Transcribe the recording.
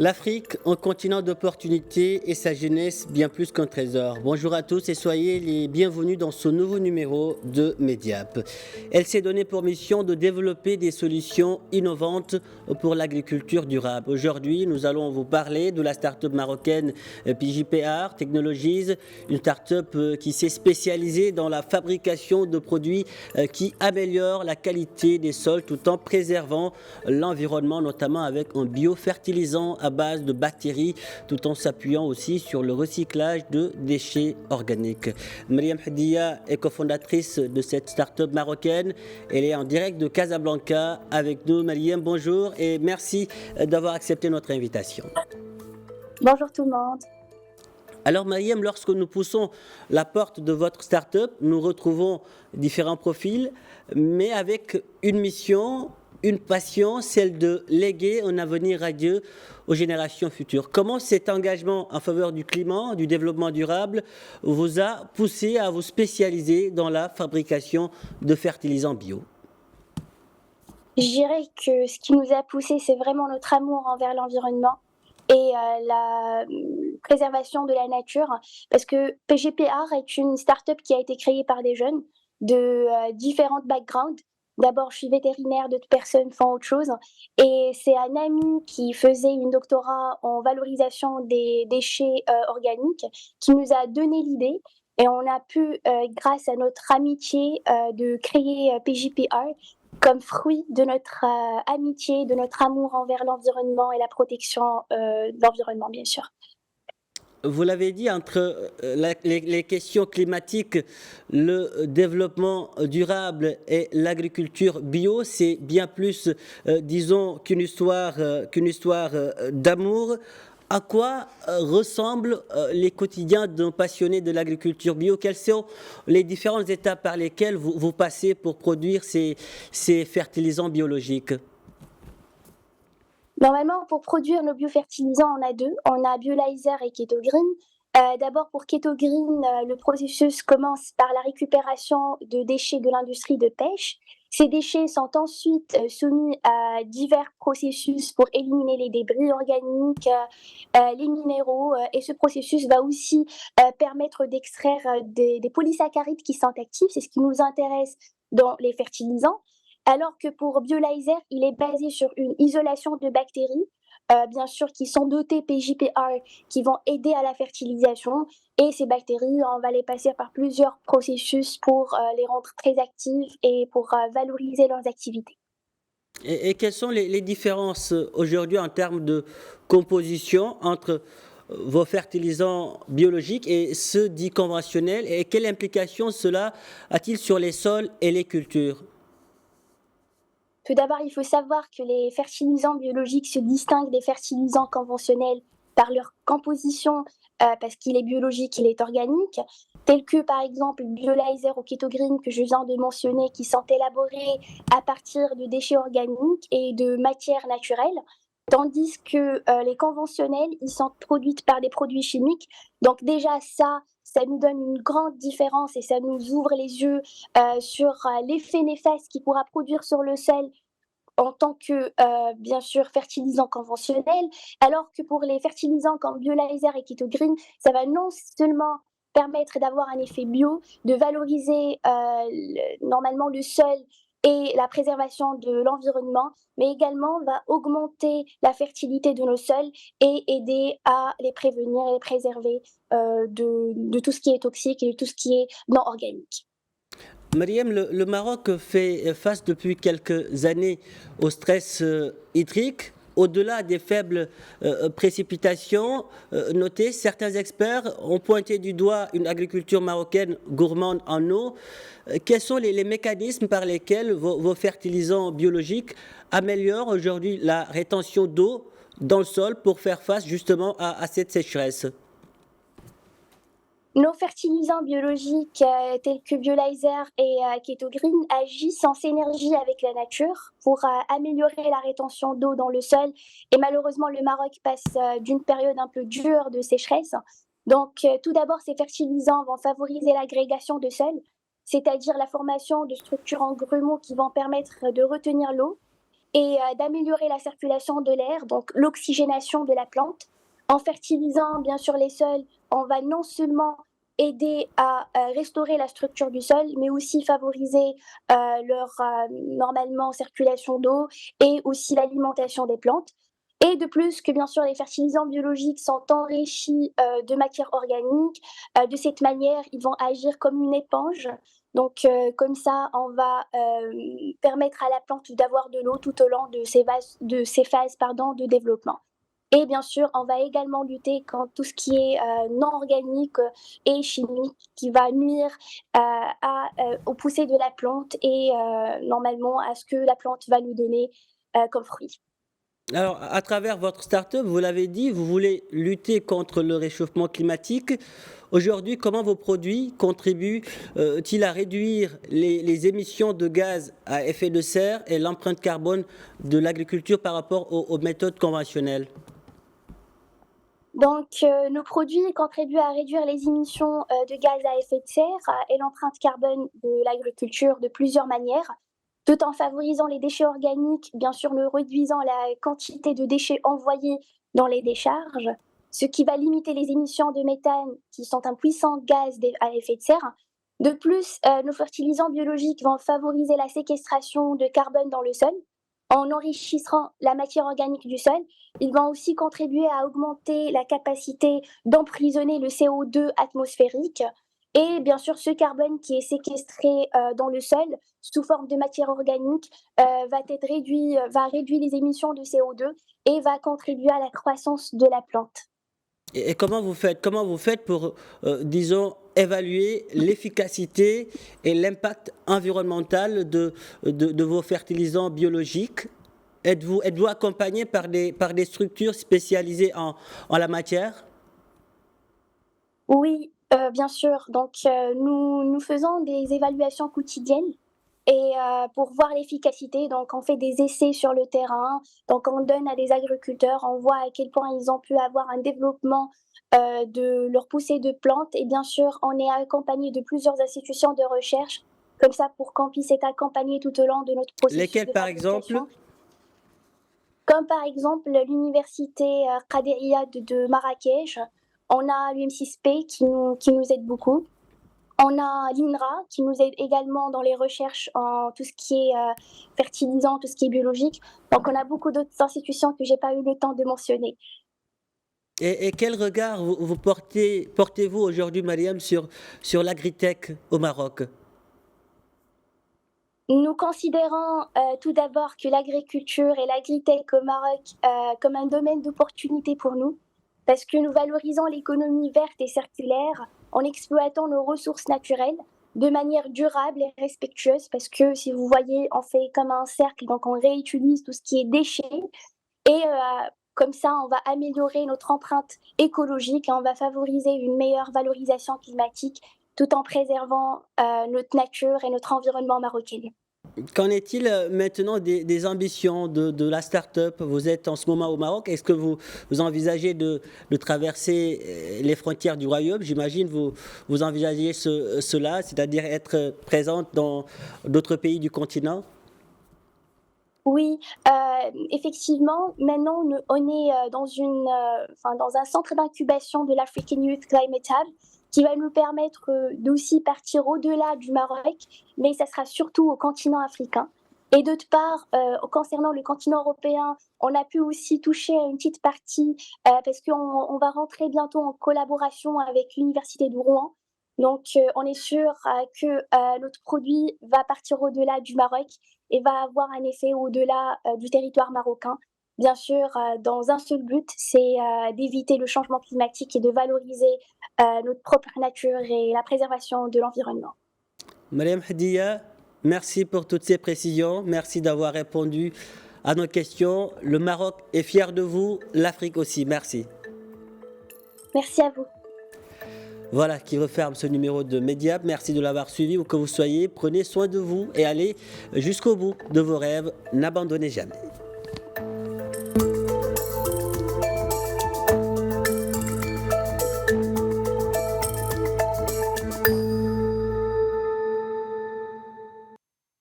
L'Afrique, un continent d'opportunités et sa jeunesse bien plus qu'un trésor. Bonjour à tous et soyez les bienvenus dans ce nouveau numéro de Mediap. Elle s'est donnée pour mission de développer des solutions innovantes pour l'agriculture durable. Aujourd'hui, nous allons vous parler de la start-up marocaine PJPR Technologies, une start-up qui s'est spécialisée dans la fabrication de produits qui améliorent la qualité des sols tout en préservant l'environnement, notamment avec un biofertilisant à base de bactéries, tout en s'appuyant aussi sur le recyclage de déchets organiques. Mariam Haddia est cofondatrice de cette start-up marocaine. Elle est en direct de Casablanca avec nous. Mariam, bonjour et merci d'avoir accepté notre invitation. Bonjour tout le monde. Alors Mariam, lorsque nous poussons la porte de votre start-up, nous retrouvons différents profils, mais avec une mission, une passion, celle de léguer un avenir radieux aux générations futures. Comment cet engagement en faveur du climat, du développement durable, vous a poussé à vous spécialiser dans la fabrication de fertilisants bio? Je dirais que ce qui nous a poussé, c'est vraiment notre amour envers l'environnement et la préservation de la nature, parce que PGPR est une start-up qui a été créée par des jeunes de différents backgrounds. D'abord, je suis vétérinaire, d'autres personnes font autre chose. Et c'est un ami qui faisait une doctorat en valorisation des déchets organiques qui nous a donné l'idée. Et on a pu, grâce à notre amitié, de créer PJPR comme fruit de notre amitié, de notre amour envers l'environnement et la protection de l'environnement, bien sûr. Vous l'avez dit, entre les questions climatiques, le développement durable et l'agriculture bio, c'est bien plus, disons, qu'une histoire d'amour. À quoi ressemblent les quotidiens d'un passionné de l'agriculture bio? Quelles sont les différentes étapes par lesquelles vous passez pour produire ces fertilisants biologiques? Normalement, pour produire nos biofertilisants, on a deux. On a Biolizer et KetoGreen. D'abord, pour KetoGreen, le processus commence par la récupération de déchets de l'industrie de pêche. Ces déchets sont ensuite soumis à divers processus pour éliminer les débris organiques, les minéraux, et ce processus va aussi permettre d'extraire des polysaccharides qui sont actifs, c'est ce qui nous intéresse dans les fertilisants. Alors que pour Biolizer, il est basé sur une isolation de bactéries, bien sûr, qui sont dotées PJPR, qui vont aider à la fertilisation. Et ces bactéries, on va les passer par plusieurs processus pour les rendre très actives et pour valoriser leurs activités. Et quelles sont les différences aujourd'hui en termes de composition entre vos fertilisants biologiques et ceux dits conventionnels, et quelle implication cela a-t-il sur les sols et les cultures? Tout d'abord, il faut savoir que les fertilisants biologiques se distinguent des fertilisants conventionnels par leur composition, parce qu'il est biologique, il est organique, tels que par exemple Biolizer ou KetoGreen que je viens de mentionner, qui sont élaborés à partir de déchets organiques et de matières naturelles, tandis que les conventionnels, ils sont produits par des produits chimiques. Donc déjà ça nous donne une grande différence et ça nous ouvre les yeux sur l'effet néfaste qu'il pourra produire sur le sol en tant que, bien sûr, fertilisant conventionnel, alors que pour les fertilisants comme Biolizer et KetoGreen, ça va non seulement permettre d'avoir un effet bio, de valoriser normalement le sol et la préservation de l'environnement, mais également va augmenter la fertilité de nos sols et aider à les prévenir et les préserver de tout ce qui est toxique et de tout ce qui est non organique. Mariam, le Maroc fait face depuis quelques années au stress hydrique. Au-delà des faibles précipitations notées, certains experts ont pointé du doigt une agriculture marocaine gourmande en eau. Quels sont les mécanismes par lesquels vos fertilisants biologiques améliorent aujourd'hui la rétention d'eau dans le sol pour faire face justement à cette sécheresse? Nos fertilisants biologiques tels que Biolizer et KetoGreen agissent en synergie avec la nature pour améliorer la rétention d'eau dans le sol. Et malheureusement, le Maroc passe d'une période un peu dure de sécheresse. Donc, tout d'abord, ces fertilisants vont favoriser l'agrégation de sol, c'est-à-dire la formation de structures en grumeaux qui vont permettre de retenir l'eau. et d'améliorer la circulation de l'air, donc l'oxygénation de la plante. En fertilisant bien sûr les sols, on va non seulement aider à restaurer la structure du sol, mais aussi favoriser leur normalement circulation d'eau et aussi l'alimentation des plantes. Et de plus que bien sûr les fertilisants biologiques sont enrichis de matière organique. De cette manière, ils vont agir comme une éponge. Donc comme ça, on va permettre à la plante d'avoir de l'eau tout au long de ses phases pardon, de développement. Et bien sûr, on va également lutter contre tout ce qui est non organique et chimique qui va nuire aux poussées de la plante et normalement à ce que la plante va nous donner comme fruit. Alors, à travers votre start-up, vous l'avez dit, vous voulez lutter contre le réchauffement climatique. Aujourd'hui, comment vos produits contribuent-ils à réduire les émissions de gaz à effet de serre et l'empreinte carbone de l'agriculture par rapport aux méthodes conventionnelles? Donc, nos produits contribuent à réduire les émissions de gaz à effet de serre et l'empreinte carbone de l'agriculture de plusieurs manières, tout en favorisant les déchets organiques, bien sûr, nous réduisant la quantité de déchets envoyés dans les décharges, ce qui va limiter les émissions de méthane, qui sont un puissant gaz à effet de serre. De plus, nos fertilisants biologiques vont favoriser la séquestration de carbone dans le sol, en enrichissant la matière organique du sol. Ils vont aussi contribuer à augmenter la capacité d'emprisonner le CO2 atmosphérique. Et bien sûr, ce carbone qui est séquestré dans le sol sous forme de matière organique va réduire les émissions de CO2 et va contribuer à la croissance de la plante. Et comment vous faites pour, disons, évaluer l'efficacité et l'impact environnemental de vos fertilisants biologiques? Êtes-vous accompagné par des structures spécialisées en la matière? Oui, bien sûr. Donc, nous faisons des évaluations quotidiennes et pour voir l'efficacité, donc on fait des essais sur le terrain. Donc, on donne à des agriculteurs, on voit à quel point ils ont pu avoir un développement de leur poussée de plantes. Et bien sûr, on est accompagné de plusieurs institutions de recherche, comme ça, pour qu'on puisse être accompagné tout au long de notre processus Lesquels, de par exemple? fabrication. Comme par exemple l'université Qadi Iyad de Marrakech, on a l'UM6P qui nous aide beaucoup. On a l'INRA qui nous aide également dans les recherches en tout ce qui est fertilisant, tout ce qui est biologique. Donc on a beaucoup d'autres institutions que j'ai pas eu le temps de mentionner. Et quel regard portez-vous aujourd'hui, Mariam, sur l'agritech au Maroc? Nous considérons tout d'abord que l'agriculture et l'agritech au Maroc comme un domaine d'opportunité pour nous, parce que nous valorisons l'économie verte et circulaire en exploitant nos ressources naturelles de manière durable et respectueuse, parce que si vous voyez, on fait comme un cercle, donc on réutilise tout ce qui est déchets, et comme ça, on va améliorer notre empreinte écologique et on va favoriser une meilleure valorisation climatique tout en préservant notre nature et notre environnement marocain. Qu'en est-il maintenant des ambitions de la start-up? Vous êtes en ce moment au Maroc. Est-ce que vous envisagez de traverser les frontières du royaume? J'imagine vous envisagez cela, c'est-à-dire être présente dans d'autres pays du continent? Oui, effectivement, maintenant, on est dans un centre d'incubation de l'African Youth Climate Hub qui va nous permettre d'aussi partir au-delà du Maroc, mais ça sera surtout au continent africain. Et d'autre part, concernant le continent européen, on a pu aussi toucher à une petite partie parce qu'on va rentrer bientôt en collaboration avec l'Université de Rouen. Donc, on est sûr que notre produit va partir au-delà du Maroc et va avoir un effet au-delà du territoire marocain. Bien sûr, dans un seul but, c'est d'éviter le changement climatique et de valoriser notre propre nature et la préservation de l'environnement. Mariam Hadiya, merci pour toutes ces précisions. Merci d'avoir répondu à nos questions. Le Maroc est fier de vous, l'Afrique aussi. Merci. Merci à vous. Voilà qui referme ce numéro de Mediap. Merci de l'avoir suivi où que vous soyez. Prenez soin de vous et allez jusqu'au bout de vos rêves. N'abandonnez jamais.